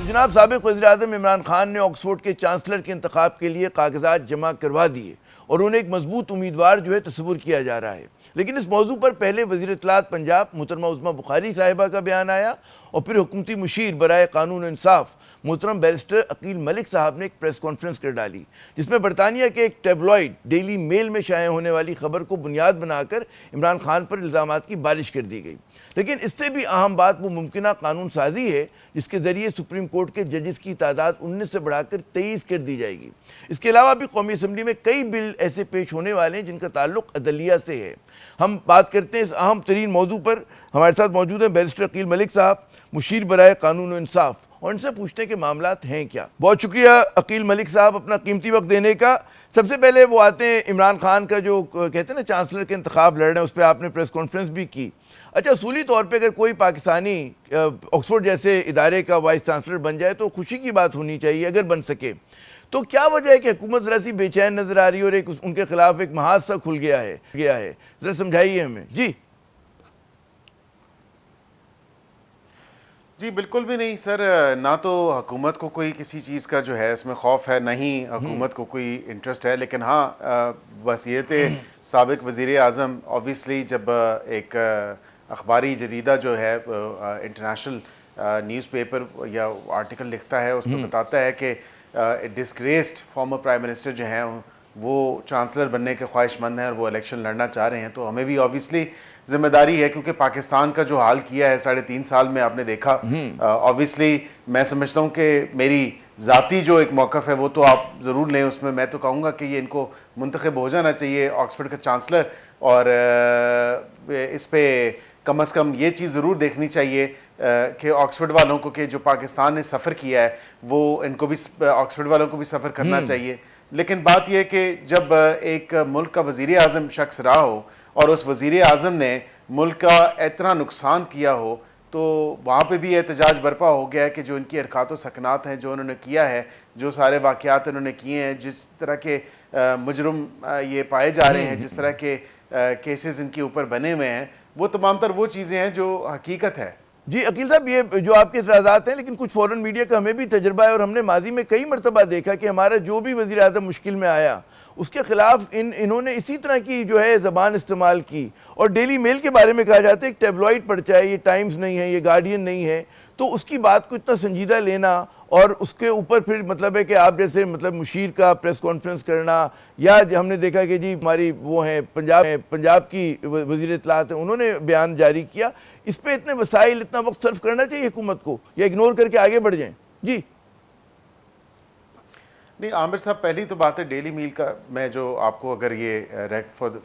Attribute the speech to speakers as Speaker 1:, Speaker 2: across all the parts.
Speaker 1: جناب سابق وزیراعظم عمران خان نے آکسفورڈ کے چانسلر کے انتخاب کے لیے کاغذات جمع کروا دیے اور انہیں ایک مضبوط امیدوار تصور کیا جا رہا ہے، لیکن اس موضوع پر پہلے وزیر اطلاعات پنجاب محترمہ عظمیٰ بخاری صاحبہ کا بیان آیا اور پھر حکومتی مشیر برائے قانون و انصاف محترم بیرسٹر عقیل ملک صاحب نے ایک پریس کانفرنس کر ڈالی، جس میں برطانیہ کے ایک ٹیبلوئڈ ڈیلی میل میں شائع ہونے والی خبر کو بنیاد بنا کر عمران خان پر الزامات کی بارش کر دی گئی۔ لیکن اس سے بھی اہم بات وہ ممکنہ قانون سازی ہے جس کے ذریعے سپریم کورٹ کے ججز کی تعداد 19 سے بڑھا کر 23 کر دی جائے گی۔ اس کے علاوہ بھی قومی اسمبلی میں کئی بل ایسے پیش ہونے والے ہیں جن کا تعلق عدلیہ سے ہے۔ ہم بات کرتے ہیں اس اہم ترین موضوع پر۔ ہمارے ساتھ موجود ہیں بیرسٹر عقیل ملک صاحب، مشیر برائے قانون و انصاف، اور ان سے پوچھتے ہیں کہ معاملات ہیں کیا۔ بہت شکریہ عقیل ملک صاحب اپنا قیمتی وقت دینے کا۔ سب سے پہلے وہ آتے ہیں عمران خان کا جو کہتے ہیں نا چانسلر کے انتخاب لڑ رہے ہیں، اس پہ آپ نے پریس کانفرنس بھی کی۔ اچھا، اصولی طور پہ اگر کوئی پاکستانی آکسفورڈ جیسے ادارے کا وائس چانسلر بن جائے تو خوشی کی بات ہونی چاہیے اگر بن سکے، تو کیا وجہ ہے کہ حکومت ذرا سی بے چین نظر آ رہی ہے اور ایک ان کے خلاف ایک محاذ سا کھل گیا ہے؟ ذرا سمجھائیے ہمیں۔
Speaker 2: جی بالکل بھی نہیں سر، نہ تو حکومت کو کوئی کسی چیز کا جو ہے اس میں خوف ہے، نہ ہی حکومت کو کوئی انٹرسٹ ہے، لیکن ہاں وصیت سابق وزیر اعظم اوبیسلی جب ایک اخباری جریدہ جو ہے انٹرنیشنل نیوز پیپر یا آرٹیکل لکھتا ہے، اس میں بتاتا ہے کہ ڈسگریسڈ فارمر پرائم منسٹر جو ہیں وہ چانسلر بننے کے خواہش مند ہیں اور وہ الیکشن لڑنا چاہ رہے ہیں، تو ہمیں بھی اوبیسلی ذمہ داری ہے، کیونکہ پاکستان کا جو حال کیا ہے 3.5 سال میں آپ نے دیکھا۔ اوبیسلی میں سمجھتا ہوں کہ میری ذاتی جو ایک موقف ہے وہ تو آپ ضرور لیں، اس میں تو کہوں گا کہ یہ ان کو منتخب ہو جانا چاہیے آکسفورڈ کا چانسلر، اور اس پہ کم از کم یہ چیز ضرور دیکھنی چاہیے کہ آکسفورڈ والوں کو، کہ جو پاکستان نے سفر کیا ہے وہ ان کو بھی، آکسفورڈ والوں کو بھی سفر کرنا چاہیے۔ لیکن بات یہ ہے کہ جب ایک ملک کا وزیر اعظم شخص رہا ہو اور اس وزیر اعظم نے ملک کا اتنا نقصان کیا ہو، تو وہاں پہ بھی احتجاج برپا ہو گیا ہے کہ جو ان کی حرکات و سکنات ہیں، جو انہوں نے کیا ہے، جو سارے واقعات انہوں نے کیے ہیں، جس طرح کے مجرم یہ پائے جا رہے ہیں، جس طرح کے کیسز ان کے اوپر بنے ہوئے ہیں، وہ تمام تر وہ چیزیں ہیں جو حقیقت ہے۔
Speaker 1: جی عقیل صاحب، یہ جو آپ کے اعتراضات ہیں، لیکن کچھ فورن میڈیا کا ہمیں بھی تجربہ ہے اور ہم نے ماضی میں کئی مرتبہ دیکھا کہ ہمارا جو بھی وزیر اعظم مشکل میں آیا اس کے خلاف انہوں نے اسی طرح کی جو ہے زبان استعمال کی، اور ڈیلی میل کے بارے میں کہا جاتا ہے ایک ٹیبلوئڈ پرچہ ہے، یہ ٹائمز نہیں ہے، یہ گارڈین نہیں ہے، تو اس کی بات کو اتنا سنجیدہ لینا اور اس کے اوپر پھر مطلب ہے کہ آپ جیسے مشیر کا پریس کانفرنس کرنا، یا ہم نے دیکھا کہ جی ہماری وہ ہیں پنجاب کی وزیر اطلاعات ہیں، انہوں نے بیان جاری کیا، اس پہ اتنے وسائل اتنا وقت صرف کرنا چاہیے حکومت کو یا اگنور کر کے آگے بڑھ جائیں؟ جی
Speaker 2: نہیں عامر صاحب، پہلی تو بات ہے ڈیلی میل کا، میں جو آپ کو اگر یہ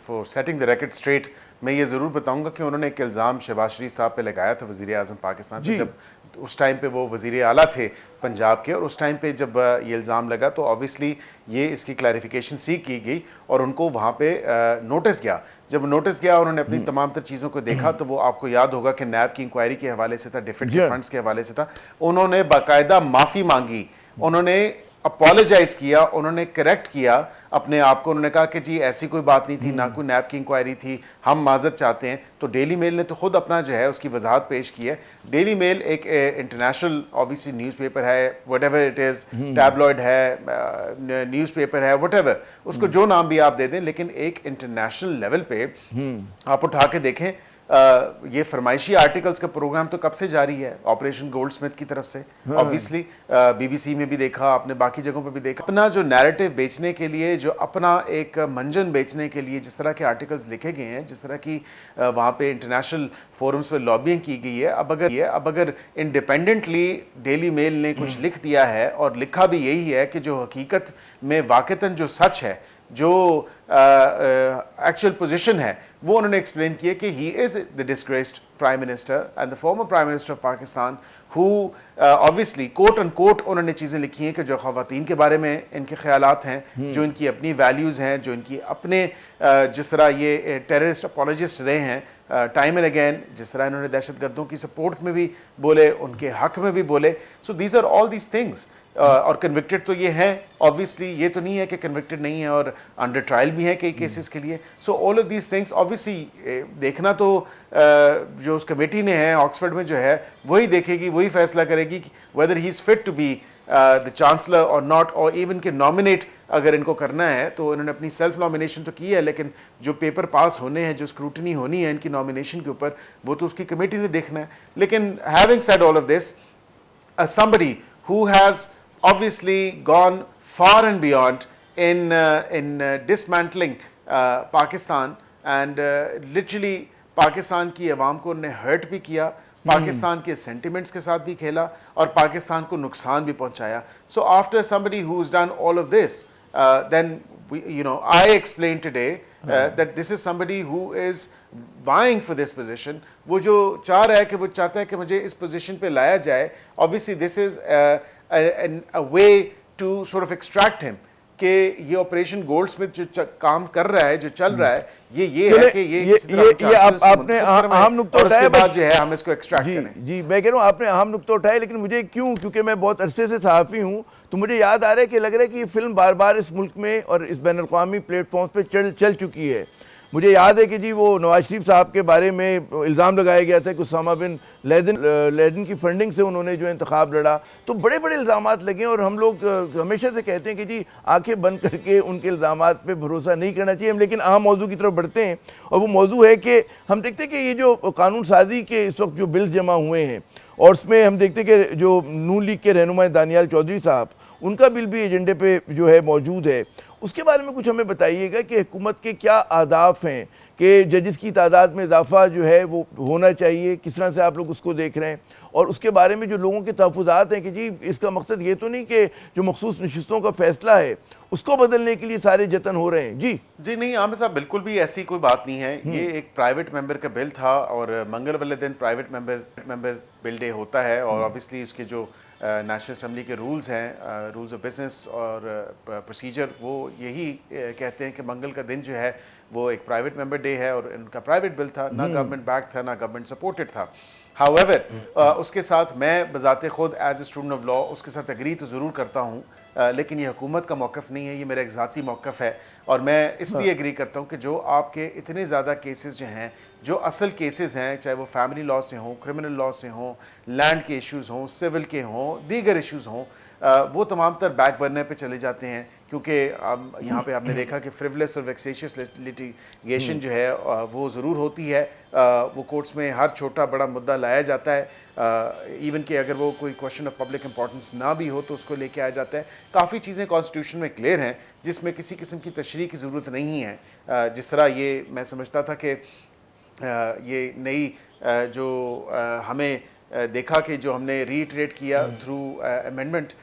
Speaker 2: for setting the record straight میں یہ ضرور بتاؤں گا کہ انہوں نے ایک الزام شہباز شریف صاحب پہ لگایا تھا، وزیر اعظم پاکستان پہ، جب اس ٹائم پہ وہ وزیر اعلیٰ تھے پنجاب کے، اور اس ٹائم پہ جب یہ الزام لگا تو اوبیسلی یہ اس کی کلیریفیکیشن سیکھ کی گئی اور ان کو وہاں پہ نوٹس گیا۔ جب نوٹس گیا انہوں نے اپنی تمام تر چیزوں کو دیکھا تو وہ آپ کو یاد ہوگا کہ نیب کی انکوائری کے حوالے سے تھا، ڈیفنس کے فنڈز کے حوالے سے تھا، انہوں نے باقاعدہ معافی مانگی، انہوں نے اپولوجائز کیا، انہوں نے کریکٹ کیا اپنے آپ کو، انہوں نے کہا کہ جی ایسی کوئی بات نہیں تھی، نہ کوئی نیب کی انکوائری تھی، ہم معذرت چاہتے ہیں۔ تو ڈیلی میل نے تو خود اپنا جو ہے اس کی وضاحت پیش کی ہے۔ ڈیلی میل ایک انٹرنیشنل اوبیسلی نیوز پیپر ہے، what ever it is, tabloid ہے، نیوز پیپر ہے، وٹ ایور، اس کو جو نام بھی آپ دے دیں، لیکن ایک انٹرنیشنل لیول پہ آپ اٹھا کے دیکھیں، یہ فرمائشی آرٹیکلز کا پروگرام تو کب سے جاری ہے آپریشن گولڈ سمتھ کی طرف سے، obviously بی بی سی میں بھی دیکھا آپ نے، باقی جگہوں پہ بھی دیکھا، اپنا جو نیریٹو بیچنے کے لیے، جو اپنا ایک منجن بیچنے کے لیے جس طرح کے آرٹیکلز لکھے گئے ہیں، جس طرح کی وہاں پہ انٹرنیشنل فورمز پہ لابینگ کی گئی ہے، اب اگر انڈیپینڈنٹلی ڈیلی میل نے کچھ لکھ دیا ہے اور لکھا بھی یہی ہے کہ جو حقیقت میں واقعتاً جو سچ ہے، جو ایکچوئل پوزیشن ہے، وہ انہوں نے ایکسپلین کیا کہ he is the disgraced prime minister and the former prime minister of Pakistan ہو obviously کوٹ ان کوٹ انہوں نے چیزیں لکھی ہیں کہ جو خواتین کے بارے میں ان کے خیالات ہیں، جو ان کی اپنی ویلیوز ہیں، جو ان کی اپنے جس طرح یہ ٹیررسٹ اپولوجسٹ رہے ہیں ٹائم اینڈ اگین، جس طرح انہوں نے دہشت گردوں کی سپورٹ میں بھی بولے، ان کے حق میں بھی بولے، so these are all these things are connected تو یہ ہیں obviously, یہ تو نہیں ہے کہ کنوکٹڈ نہیں ہے اور انڈر ٹرائل بھی ہیں کئی کیسز کے لیے. So all of these things obviously دیکھنا تو جو اس کمیٹی نے ہے آکسفورڈ میں جو ہے وہی دیکھے گی, وہی فیصلہ کرے گی whether he is fit to be the chancellor or not, اور ایون کہ نامنیٹ اگر ان کو کرنا ہے تو انہوں نے اپنی سیلف نامنیشن تو کی ہے, لیکن جو پیپر پاس ہونے ہیں, جو اسکروٹنی ہونی ہے ان کی نامنیشن کے اوپر, وہ تو اس کی کمیٹی نے دیکھنا ہے. لیکن having said all of this, as somebody who has obviously gone far and beyond in dismantling Pakistan and literally Pakistan کی عوام کو انہوں نے ہرٹ بھی کیا, پاکستان کے سینٹیمنٹس کے ساتھ بھی کھیلا اور پاکستان کو نقصان بھی پہنچایا. So after somebody who's done all of this, then I explained today that this is somebody who is vying for this position. وہ جو چاہ رہا ہے کہ وہ چاہتا ہے کہ مجھے اس پوزیشن پہ لایا جائے. obviously this is a way to sort of extract him, کہ یہ آپریشن گولڈ سمتھ جو کام کر رہا ہے, جو چل رہا ہے, یہ ہے کہ یہ
Speaker 1: آپ نے اہم نقطہ
Speaker 2: اور اس
Speaker 1: اٹھایا
Speaker 2: کے بعد جو ہے ہم اس کو ایکسٹریکٹ کریں.
Speaker 1: جی میں کہہ رہا ہوں آپ نے اہم نقطہ اٹھایا, لیکن مجھے کیونکہ میں بہت عرصے سے صحافی ہوں تو مجھے یاد آ رہا ہے کہ لگ رہا ہے کہ یہ فلم بار بار اس ملک میں اور اس بین الاقوامی پلیٹ فارمز پہ چل چکی ہے. مجھے یاد ہے کہ جی وہ نواز شریف صاحب کے بارے میں الزام لگایا گیا تھا کہ اسامہ بن لیڈن کی فنڈنگ سے انہوں نے جو انتخاب لڑا, تو بڑے بڑے الزامات لگے, اور ہم لوگ ہمیشہ سے کہتے ہیں کہ جی آنکھیں بند کر کے ان کے الزامات پہ بھروسہ نہیں کرنا چاہیے. ہم لیکن اہم موضوع کی طرف بڑھتے ہیں, اور وہ موضوع ہے کہ ہم دیکھتے ہیں کہ یہ جو قانون سازی کے اس وقت جو بلز جمع ہوئے ہیں, اور اس میں ہم دیکھتے ہیں کہ جو نون لیگ کے رہنما دانیال چودھری صاحب, ان کا بل بھی ایجنڈے پہ جو ہے موجود ہے. اس کے بارے میں کچھ ہمیں بتائیے گا کہ حکومت کے کیا اہداف ہیں, کہ ججز کی تعداد میں اضافہ جو ہے وہ ہونا چاہیے, کس طرح سے آپ لوگ اس کو دیکھ رہے ہیں, اور اس کے بارے میں جو لوگوں کے تحفظات ہیں کہ جی اس کا مقصد یہ تو نہیں کہ جو مخصوص نشستوں کا فیصلہ ہے اس کو بدلنے کے لیے سارے جتن ہو رہے ہیں. جی
Speaker 2: نہیں عامر صاحب, بالکل بھی ایسی کوئی بات نہیں ہے. یہ ایک پرائیویٹ ممبر کا بل تھا, اور منگل والے دن پرائیویٹ ممبر بل ڈے ہوتا ہے, اور آبویسلی اس کے جو نیشنل اسمبلی کے رولز ہیں, رولز آف بزنس اور پروسیجر, وہ یہی کہتے ہیں کہ منگل کا دن جو ہے وہ ایک پرائیویٹ ممبر ڈے ہے, اور ان کا پرائیویٹ بل تھا, نہ گورنمنٹ بیک تھا, نہ گورنمنٹ سپورٹڈ تھا. however اس کے ساتھ میں بذات خود as a student of law اس کے ساتھ اگری تو ضرور کرتا ہوں, لیکن یہ حکومت کا موقف نہیں ہے, یہ میرا ایک ذاتی موقف ہے. اور میں اس لیے اگری کرتا ہوں کہ جو آپ کے اتنے زیادہ کیسز جو ہیں, جو اصل کیسز ہیں, چاہے وہ فیملی لاء سے ہوں, کرمنل لاء سے ہوں, لینڈ کے ایشوز ہوں, سول کے ہوں, دیگر ایشوز ہوں, وہ تمام تر بیک برنر پہ چلے جاتے ہیں. کیونکہ یہاں پہ آپ نے دیکھا کہ فریولس اور ویکسیشیس لیٹیگیشن جو ہے وہ ضرور ہوتی ہے, وہ کورٹس میں ہر چھوٹا بڑا مدعا لایا جاتا ہے, ایون کہ اگر وہ کوئی کویشچن آف پبلک امپورٹنس نہ بھی ہو تو اس کو لے کے آیا جاتا ہے. کافی چیزیں کانسٹیٹیوشن میں کلیئر ہیں جس میں کسی قسم کی تشریح کی ضرورت نہیں ہے. جس طرح یہ میں سمجھتا تھا کہ یہ نئی جو ہمیں دیکھا کہ جو ہم نے ریٹریٹ کیا تھرو امینڈمنٹ,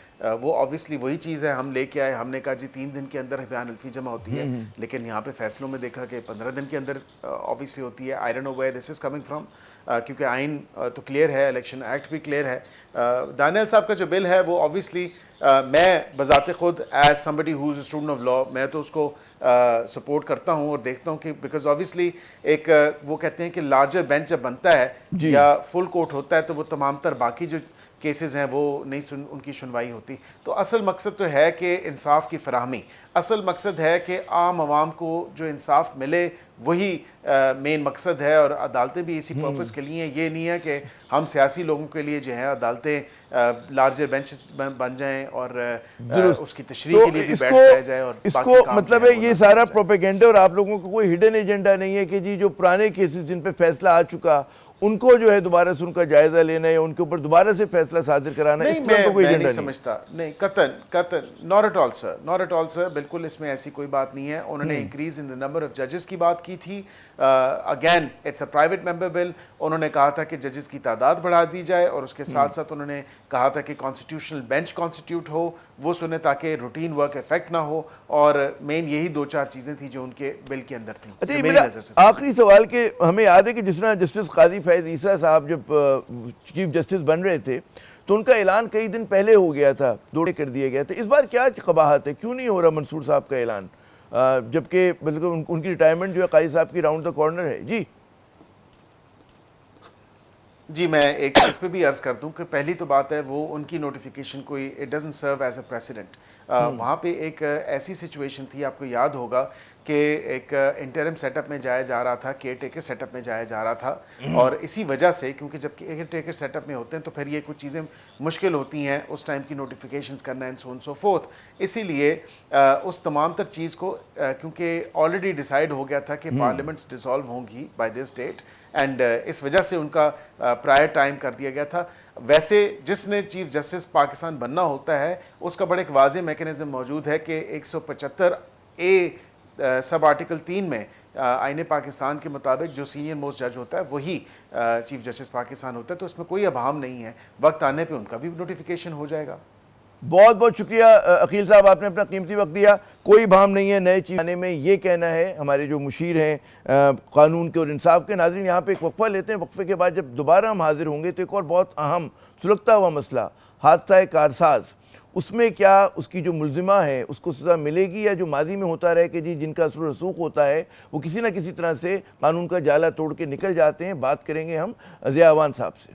Speaker 2: وہ obviously وہی چیز ہے ہم لے کے آئے. ہم نے کہا جی 3 دن کے اندر بیان الفی جمع ہوتی ہے, لیکن یہاں پہ فیصلوں میں دیکھا کہ 15 دن کے اندر obviously ہوتی ہے. I don't know where this is coming from, کیونکہ آئین تو کلیئر ہے, الیکشن ایکٹ بھی کلیئر ہے. دانیال صاحب کا جو بل ہے وہ obviously میں بذات خود as somebody who is a student of law میں تو اس کو سپورٹ کرتا ہوں, اور دیکھتا ہوں کہ بیکاز obviously ایک وہ کہتے ہیں کہ لارجر بینچ جب بنتا ہے یا فل کورٹ ہوتا ہے تو وہ تمام تر باقی جو کیسز ہیں وہ نہیں ان کی سنوائی ہوتی. تو اصل مقصد تو ہے کہ انصاف کی فراہمی, اصل مقصد ہے کہ عام عوام کو جو انصاف ملے, وہی مین مقصد ہے. اور عدالتیں بھی اسی پرپس کے لیے ہیں, یہ نہیں ہے کہ ہم سیاسی لوگوں کے لیے جو ہیں عدالتیں لارجر بینچز بن جائیں اور اس کی تشریح کے لیے بھی بیٹھ جایا جائے, اور
Speaker 1: اس کو مطلب ہے یہ سارا پروپیگنڈا, اور آپ لوگوں کو کوئی ہڈن ایجنڈا نہیں ہے کہ جی جو پرانے کیسز جن پہ فیصلہ آ چکا ان کو جو ہے دوبارہ سے ان کا جائزہ لینا ہے, ان کے اوپر دوبارہ سے فیصلہ صادر کرانا ہے.
Speaker 2: نہیں, میں نہیں سمجھتا, نہیں قطعاً not at all sir, بالکل اس میں ایسی کوئی بات نہیں ہے. انہوں نے increase in the number of judges کی بات کی تھی. Again it's a private member bill. انہوں نے کہا تھا کہ ججز کی تعداد بڑھا دی جائے, اور اس کے ساتھ ساتھ انہوں نے کہا تھا کہ کانسٹیٹیوشنل بینچ کانسٹیٹیوٹ ہو, وہ سنے تاکہ روٹین ورک افیکٹ نہ ہو, اور مین یہی 2-4 چیزیں تھیں جو ان کے بل کے اندر تھیں میری نظر سے.
Speaker 1: آخری سوال کہ ہمیں یاد ہے کہ جس طرح جسٹس قاضی فیض عیسیٰ صاحب جب چیف جسٹس بن رہے تھے تو ان کا اعلان کئی دن پہلے ہو گیا تھا, دوڑے کر دیا گیا تھا. اس بار کیا قباحت ہے, کیوں نہیں ہو رہا منصور صاحب کا اعلان, جبکہ ان کی ریٹائرمنٹ جو ہے قاضی صاحب کی راؤنڈ دا کارنر ہے؟ جی
Speaker 2: جی میں ایک اس پہ بھی عرض کر دوں کہ پہلی تو بات ہے وہ ان کی نوٹیفیکیشن کوئی it doesn't serve as a precedent. وہاں پہ ایک ایسی سچویشن تھی, آپ کو یاد ہوگا کہ ایک انٹرم سیٹ اپ میں جایا جا رہا تھا, کیئر ٹیکر سیٹ اپ میں جایا جا رہا تھا, اور اسی وجہ سے کیونکہ جب کیئر ٹیکر سیٹ اپ میں ہوتے ہیں تو پھر یہ کچھ چیزیں مشکل ہوتی ہیں اس ٹائم کی نوٹیفیکیشنز کرنا and so on so forth. اسی لیے اس تمام تر چیز کو کیونکہ آلریڈی ڈیسائیڈ ہو گیا تھا کہ پارلیمنٹس ڈیزالو ہوں گی بائی دس ڈیٹ, اینڈ اس وجہ سے ان کا پرائر ٹائم کر دیا گیا تھا. ویسے جس نے چیف جسٹس پاکستان بننا ہوتا ہے اس کا بڑا ایک واضح میکینزم موجود ہے کہ 175A سب آرٹیکل 3 میں آئین پاکستان کے مطابق جو سینئر موسٹ جج ہوتا ہے وہی چیف جسٹس پاکستان ہوتا ہے, تو اس میں کوئی ابہام نہیں ہے, وقت آنے پہ ان کا بھی نوٹیفیکیشن ہو جائے گا.
Speaker 1: بہت بہت شکریہ عقیل صاحب, آپ نے اپنا قیمتی وقت دیا. کوئی بھام نہیں ہے نئے چیز آنے میں, یہ کہنا ہے ہمارے جو مشیر ہیں قانون کے اور انصاف کے. ناظرین یہاں پہ ایک وقفہ لیتے ہیں, وقفے کے بعد جب دوبارہ ہم حاضر ہوں گے تو ایک اور بہت اہم سلگتا ہوا مسئلہ حادثہ کارساز, اس میں کیا اس کی جو ملزمہ ہے اس کو سزا ملے گی, یا جو ماضی میں ہوتا رہے کہ جن کا اثر و رسوخ ہوتا ہے وہ کسی نہ کسی طرح سے قانون کا جالا توڑ کے نکل جاتے ہیں. بات کریں گے ہم ضیاء اعوان صاحب سے.